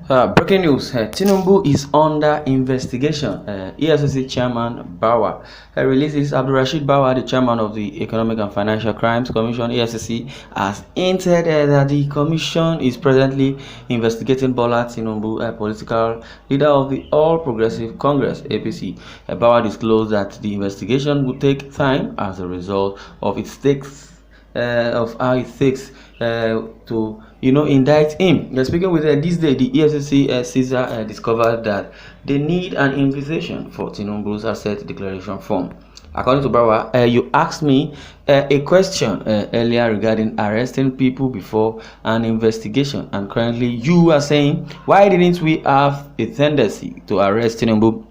Breaking news, Tinubu is under investigation. EFCC chairman Bawa releases Abdulrashid Bawa, the chairman of the Economic and Financial Crimes Commission, EFCC, has hinted that the commission is presently investigating Bola Tinubu, a political leader of the All Progressive Congress, APC. Bawa disclosed that the investigation would take time as a result of its takes of how it takes to indict him. Speaking with this day, the EFCC Caesar discovered that they need an invitation for Tinubu's asset declaration form. According to Bawa, you asked me a question earlier regarding arresting people before an investigation, and currently you are saying, why didn't we have a tendency to arrest Tinubu?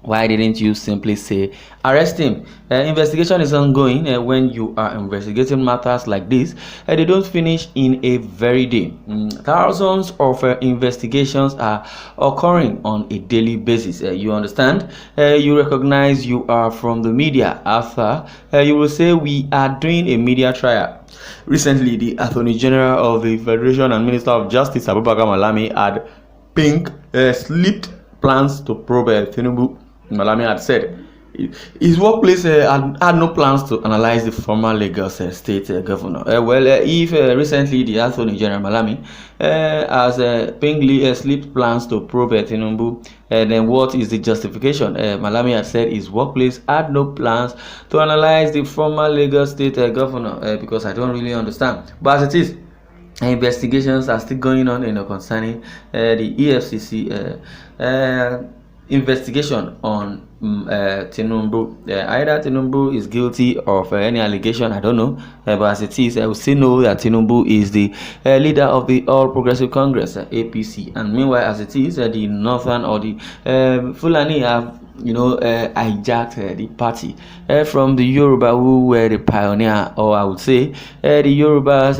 Why didn't you simply say arrest him? Investigation is ongoing. When you are investigating matters like this, they don't finish in a very day. Thousands of investigations are occurring on a daily basis. You understand? You recognize you are from the media. After you will say we are doing a media trial. Recently, the Attorney General of the Federation and Minister of Justice Abubakar Malami had slipped plans to probe Tinubu. Malami had said his workplace had no plans to analyze the former Lagos state governor. If recently the Attorney General Malami has slipped plans to probe Tinubu, then what is the justification? Malami had said his workplace had no plans to analyze the former Lagos state governor, because I don't really understand. But as it is, investigations are still going on concerning the EFCC investigation on Tinubu. Either Tinubu is guilty of any allegation, I don't know, but as it is, I will still know that Tinubu is the leader of the All Progressive Congress, APC, and meanwhile, as it is, the Northern or the Fulani have hijacked the party from the Yoruba, who were the pioneer, or I would say the Yoruba's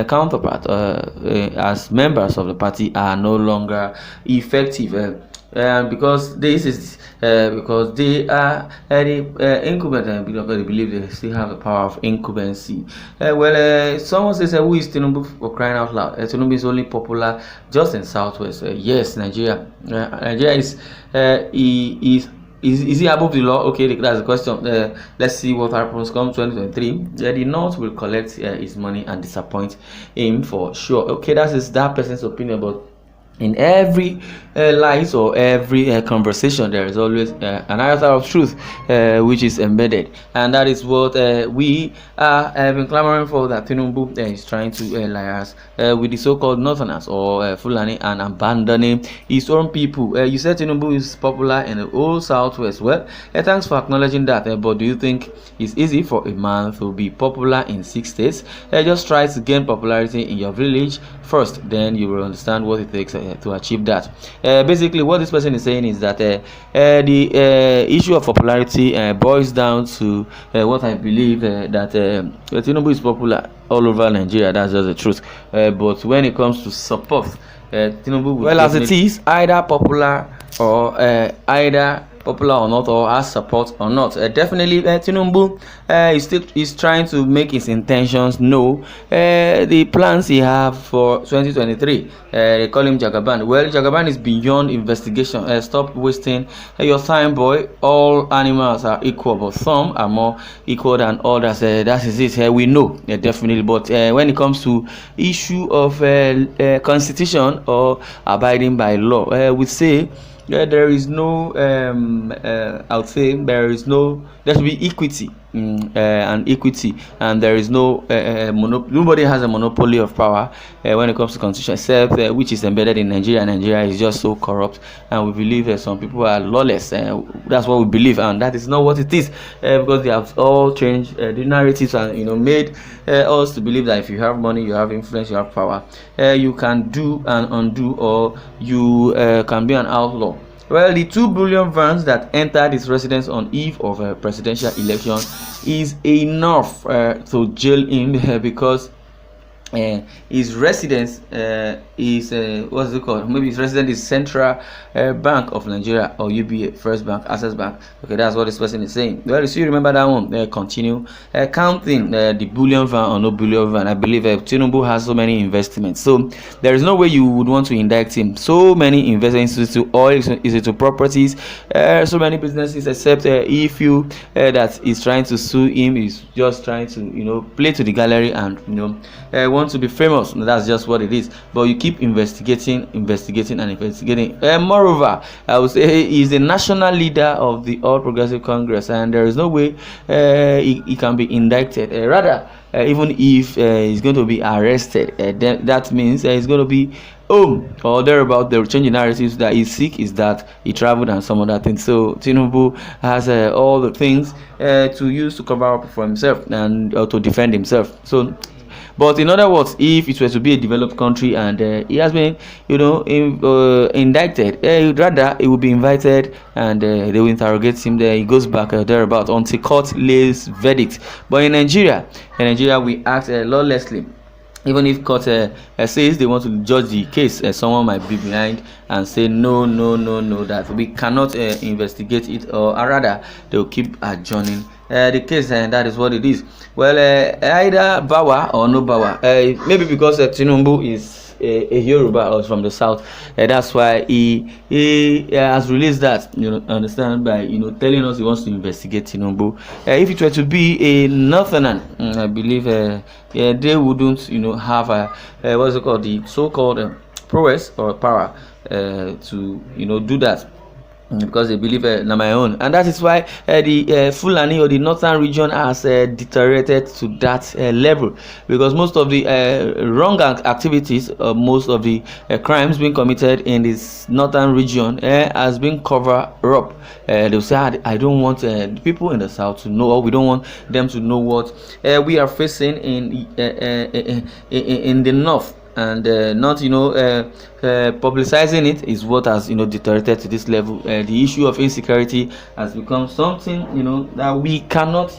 counterpart as members of the party are no longer effective. Because this is because they are the incumbent, because they believe they still have the power of incumbency. Someone says, who is Tinubu, for crying out loud? Tinubu is only popular just in Southwest. Yes, Nigeria. Nigeria is is he above the law? Okay, that's the question. Let's see what happens come 2023. The North will collect his money and disappoint him for sure. Okay, that person's opinion, but in every lies or every conversation, there is always an iota of truth which is embedded, and that is what we have been clamoring for, that Tinubu is trying to lie us with the so-called Northerners or Fulani, and abandoning his own people. You said Tinubu is popular in the whole Southwest. Well, thanks for acknowledging that, but do you think it's easy for a man to be popular in 6 states? Just try to gain popularity in your village first, then you will understand what it takes to achieve that. Basically, what this person is saying is that the issue of popularity boils down to what I believe, that Tinubu is popular all over Nigeria. That's just the truth. But when it comes to support, Tinubu, well, as it is, either popular or not, or has support or not, definitely Tinubu is trying to make his intentions known. The plans he have for 2023, they call him Jagaban. Well, Jagaban is beyond investigation. Stop wasting your time, boy. All animals are equal, but some are more equal than others. That is it. We know, definitely. But when it comes to issue of constitution or abiding by law, we say there is no I would say there should be equity and equity, and there is no nobody has a monopoly of power when it comes to constitution, except which is embedded in Nigeria. Nigeria is just so corrupt, and we believe some people are lawless. That's what we believe, and that is not what it is, because they have all changed the narratives and made us to believe that if you have money, you have influence, you have power, you can do and undo, or you can be an outlaw. Well, the 2 billion vans that entered his residence on eve of a presidential election is enough to jail him, because his residence is what's it called? Maybe his residence is Central Bank of Nigeria, or UBA, First Bank, Access Bank. Okay, that's what this person is saying. Well, you see, remember that one. Continue counting the bullion van or no bullion van. I believe Tinubu has so many investments, so there is no way you would want to indict him. So many investments into oil, is into properties, so many businesses. Except if you that is trying to sue him is just trying to play to the gallery and want to be famous. That's just what it is. But you keep investigating and investigating. Moreover, I would say he's the national leader of the All Progressive Congress, and there is no way he can be indicted. Rather, even if he's going to be arrested, then that means he's going to be home or thereabout. The changing narratives that he's sick is that he traveled and some other things. So Tinubu has all the things to use to cover up for himself and to defend himself. So, but in other words, if it were to be a developed country and he has been, indicted, rather he will be invited and they will interrogate him. There he goes back thereabout until court lays verdict. But in Nigeria, we act lawlessly. Even if court says they want to judge the case, someone might be behind and say no, that we cannot investigate it, or rather they will keep adjourning the case, and that is what it is. Well, either Bawa or no Bawa, maybe because Tinubu is a Yoruba or from the south, that's why he has released that, understand, by telling us he wants to investigate Tinubu. If it were to be a northerner, I believe they wouldn't have what's it called, the so-called prowess or power to do that, because they believe na my own, and that is why the Fulani or the northern region has deteriorated to that level, because most of the wrong activities, most of the crimes being committed in this northern region has been covered up. They'll say, I don't want people in the south to know, or we don't want them to know what we are facing in the north. And not publicizing it is what has deteriorated to this level. The issue of insecurity has become something that we cannot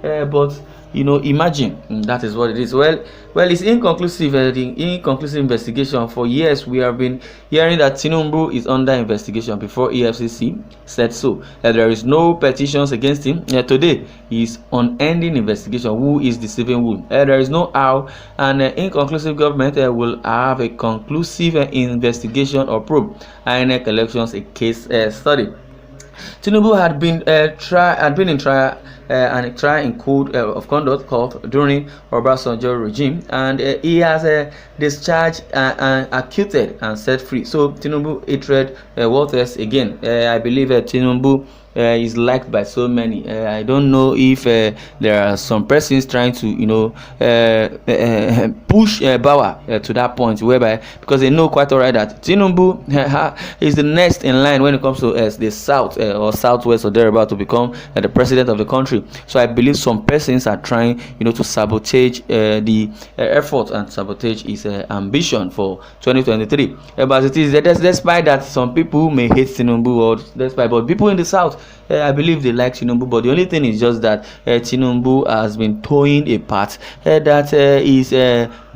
but imagine. That is what it is. Well, it's inconclusive. The inconclusive investigation. For years we have been hearing that Tinubu is under investigation before EFCC said so. There is no petitions against him. Today is unending investigation. Who is deceiving who? There is no how an inconclusive government will have a conclusive investigation or probe. INEC elections, a case study. Tinubu had been in trial and a trial in code of conduct called during Obasanjo regime, and he has discharged and acquitted and set free. So Tinubu hatred what else again? I believe Tinubu is liked by so many. I don't know if there are some persons trying to push Bawa to that point whereby, because they know quite alright that Tinubu is the next in line when it comes to the south or southwest or thereabout to become the president of the country. So I believe some persons are trying to sabotage the effort and sabotage his ambition for 2023. But it is despite that some people may hate Tinubu, or despite, but people in the south, I believe they like Tinubu. But the only thing is just that Tinubu has been towing a part that is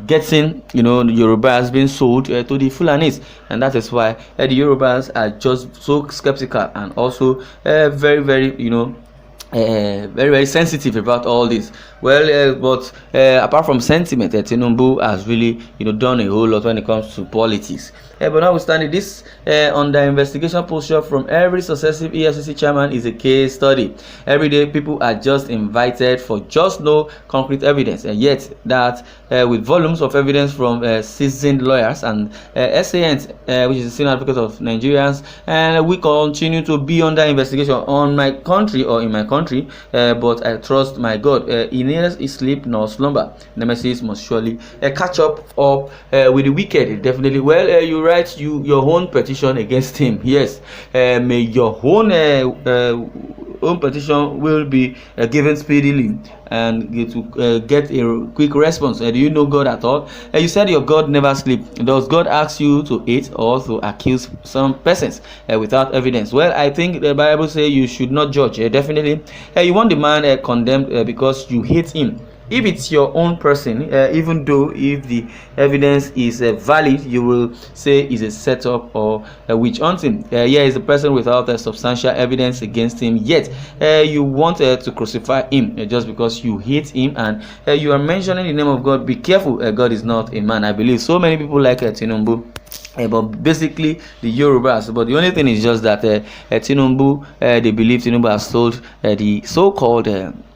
getting Yoruba has been sold to the Fulanis, and that is why the Yorubas are just so skeptical and also very very sensitive about all this. Well, but apart from sentiment, Tinubu has really done a whole lot when it comes to politics. But notwithstanding this, under investigation posture from every successive EFCC chairman is a case study. Every day people are just invited for just no concrete evidence, and yet that with volumes of evidence from seasoned lawyers and SANs, which is the Senior Advocate of Nigerians, and we continue to be under investigation on my country or in my country, but I trust my God. He neither sleep nor slumber. Nemesis must surely catch up with the wicked. Definitely. Well, you write your own petition against him. Yes, may your own petition will be given speedily and get a quick response. Do you know God at all? You said your God never sleep. Does God ask you to hate or to accuse some persons without evidence? Well, I think the Bible says you should not judge. Definitely, you want the man condemned because you hate him. if it's your own person, even though if the evidence is valid, you will say is a setup or a witch hunting. Here is a person without substantial evidence against him, yet you want to crucify him just because you hate him, and you are mentioning the name of God. Be careful, God is not a man. I believe so many people like Tinubu, but basically the Yorubas. But the only thing is just that Tinubu, they believe Tinubu has sold the so-called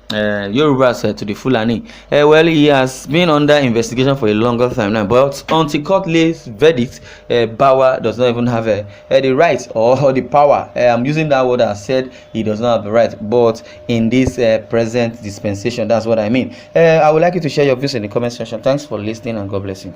Yorubas to the Fulani. Well, he has been under investigation for a longer time now, but until court lays verdict, Bawa does not even have the right or the power. I'm using that word. I said he does not have the right, but in this present dispensation, that's what I mean. I would like you to share your views in the comment section. Thanks for listening, and God bless you.